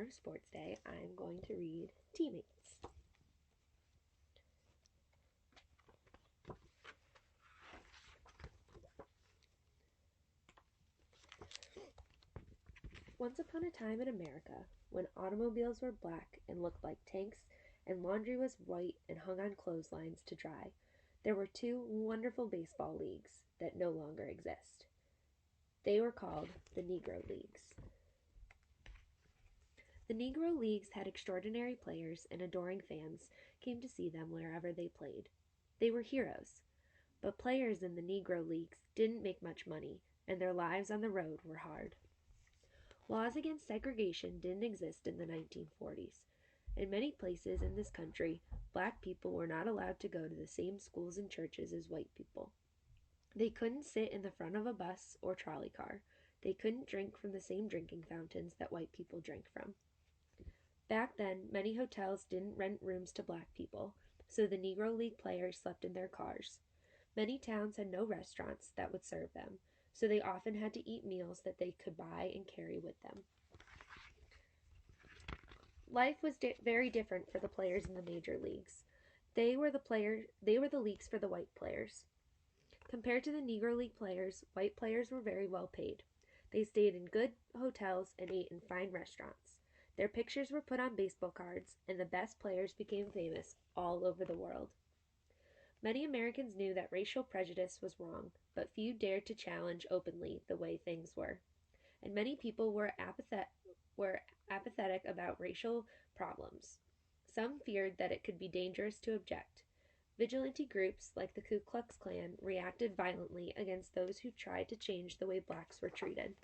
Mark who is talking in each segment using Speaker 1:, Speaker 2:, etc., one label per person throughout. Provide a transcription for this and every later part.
Speaker 1: to Sports Day, I'm going to read Teammates. Once upon a time in America, when automobiles were black and looked like tanks, and laundry was white and hung on clotheslines to dry, there were two wonderful baseball leagues that no longer exist. They were called the Negro Leagues. The Negro Leagues had extraordinary players, and adoring fans came to see them wherever they played. They were heroes. But players in the Negro Leagues didn't make much money, and their lives on the road were hard. Laws against segregation didn't exist in the 1940s. In many places in this country, black people were not allowed to go to the same schools and churches as white people. They couldn't sit in the front of a bus or trolley car. They couldn't drink from the same drinking fountains that white people drank from. Back then, many hotels didn't rent rooms to black people, so the Negro League players slept in their cars. Many towns had no restaurants that would serve them, so they often had to eat meals that they could buy and carry with them. Life was very different for the players in the major leagues. They were the leagues for the white players. Compared to the Negro League players, white players were very well paid. They stayed in good hotels and ate in fine restaurants. Their pictures were put on baseball cards, and the best players became famous all over the world. Many Americans knew that racial prejudice was wrong, but few dared to challenge openly the way things were. And many people were apathetic about racial problems. Some feared that it could be dangerous to object. Vigilante groups like the Ku Klux Klan reacted violently against those who tried to change the way blacks were treated.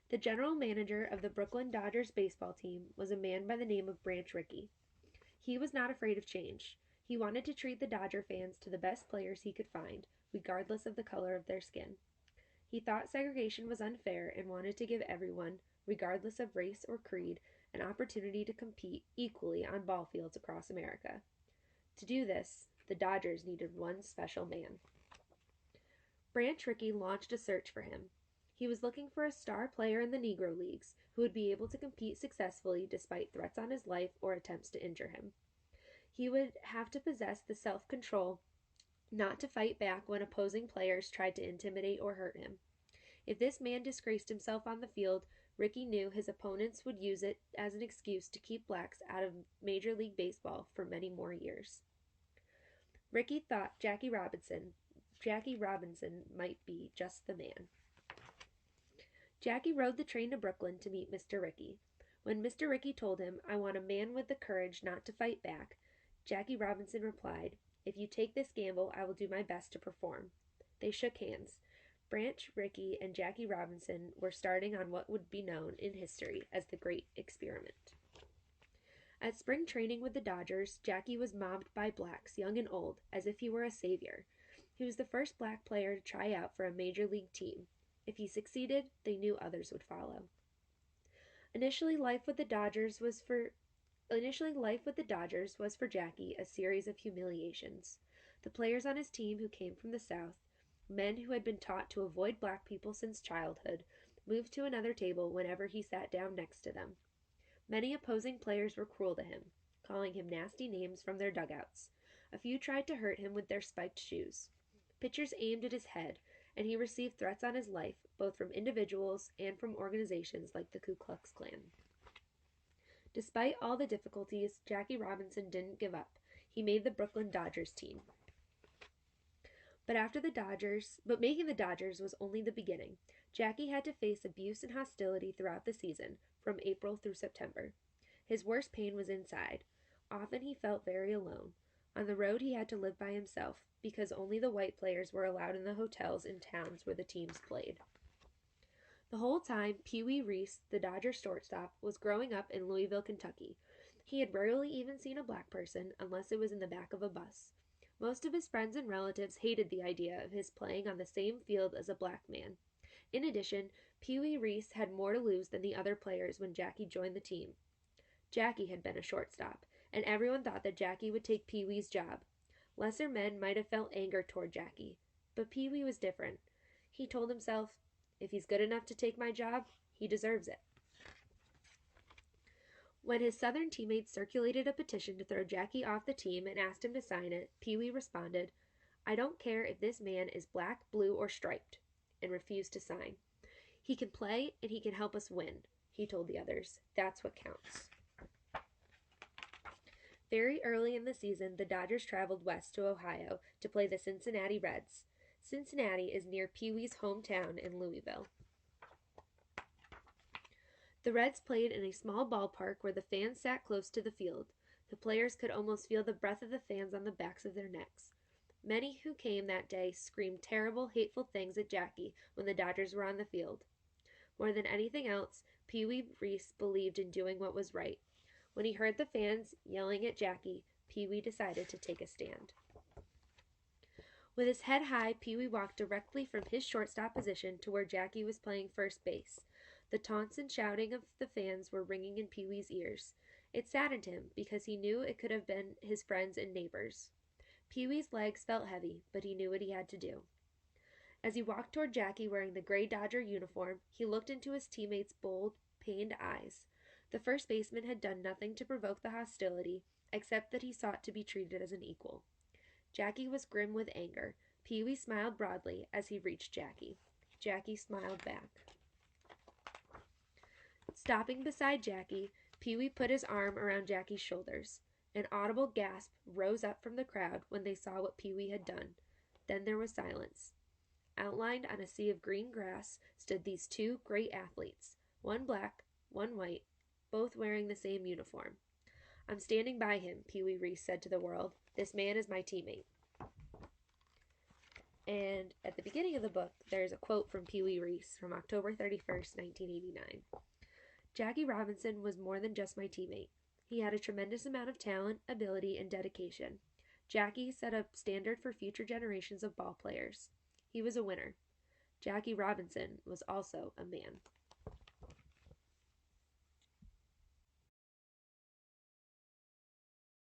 Speaker 1: The general manager of the Brooklyn Dodgers baseball team was a man by the name of Branch Rickey. He was not afraid of change. He wanted to treat the Dodger fans to the best players he could find, regardless of the color of their skin. He thought segregation was unfair and wanted to give everyone, regardless of race or creed, an opportunity to compete equally on ball fields across America. To do this, the Dodgers needed one special man. Branch Rickey launched a search for him. He was looking for a star player in the Negro Leagues who would be able to compete successfully despite threats on his life or attempts to injure him. He would have to possess the self-control not to fight back when opposing players tried to intimidate or hurt him. If this man disgraced himself on the field, Rickey knew his opponents would use it as an excuse to keep blacks out of Major League Baseball for many more years. Rickey thought Jackie Robinson might be just the man. Jackie rode the train to Brooklyn to meet Mr. Rickey. When Mr. Rickey told him, "I want a man with the courage not to fight back," Jackie Robinson replied, "If you take this gamble, I will do my best to perform." They shook hands. Branch Rickey and Jackie Robinson were starting on what would be known in history as the Great Experiment. At spring training with the Dodgers, Jackie was mobbed by blacks, young and old, as if he were a savior. He was the first black player to try out for a major league team. If he succeeded, they knew others would follow. Initially, life with the Dodgers was for Jackie a series of humiliations. The players on his team who came from the South, men who had been taught to avoid black people since childhood, moved to another table whenever he sat down next to them. Many opposing players were cruel to him, calling him nasty names from their dugouts. A few tried to hurt him with their spiked shoes. Pitchers aimed at his head, and he received threats on his life, both from individuals and from organizations like the Ku Klux Klan. Despite all the difficulties, Jackie Robinson didn't give up. He made the Brooklyn Dodgers team. But making the Dodgers was only the beginning. Jackie had to face abuse and hostility throughout the season, from April through September. His worst pain was inside. Often he felt very alone. On the road he had to live by himself, because only the white players were allowed in the hotels in towns where the teams played. The whole time, Pee Wee Reese, the Dodger shortstop, was growing up in Louisville, Kentucky. He had rarely even seen a black person unless it was in the back of a bus. Most of his friends and relatives hated the idea of his playing on the same field as a black man. In addition, Pee Wee Reese had more to lose than the other players when Jackie joined the team. Jackie had been a shortstop, and everyone thought that Jackie would take Pee Wee's job. Lesser men might have felt anger toward Jackie, but Pee Wee was different. He told himself, "If he's good enough to take my job, he deserves it." When his Southern teammates circulated a petition to throw Jackie off the team and asked him to sign it, Pee Wee responded, "I don't care if this man is black, blue, or striped," and refused to sign. "He can play and he can help us win," he told the others. "That's what counts." Very early in the season, the Dodgers traveled west to Ohio to play the Cincinnati Reds. Cincinnati is near Pee Wee's hometown in Louisville. The Reds played in a small ballpark where the fans sat close to the field. The players could almost feel the breath of the fans on the backs of their necks. Many who came that day screamed terrible, hateful things at Jackie when the Dodgers were on the field. More than anything else, Pee Wee Reese believed in doing what was right. When he heard the fans yelling at Jackie, Pee Wee decided to take a stand. With his head high, Pee Wee walked directly from his shortstop position to where Jackie was playing first base. The taunts and shouting of the fans were ringing in Pee Wee's ears. It saddened him because he knew it could have been his friends and neighbors. Pee Wee's legs felt heavy, but he knew what he had to do. As he walked toward Jackie wearing the gray Dodger uniform, he looked into his teammates' bold, pained eyes. The first baseman had done nothing to provoke the hostility, except that he sought to be treated as an equal. Jackie was grim with anger. Pee Wee smiled broadly as he reached Jackie. Jackie smiled back. Stopping beside Jackie, Pee Wee put his arm around Jackie's shoulders. An audible gasp rose up from the crowd when they saw what Pee Wee had done. Then there was silence. Outlined on a sea of green grass stood these two great athletes, one black, one white, both wearing the same uniform. "I'm standing by him," Pee Wee Reese said to the world. "This man is my teammate." And at the beginning of the book, there's a quote from Pee Wee Reese from October 31st, 1989. "Jackie Robinson was more than just my teammate. He had a tremendous amount of talent, ability, and dedication. Jackie set a standard for future generations of ball players. He was a winner. Jackie Robinson was also a man."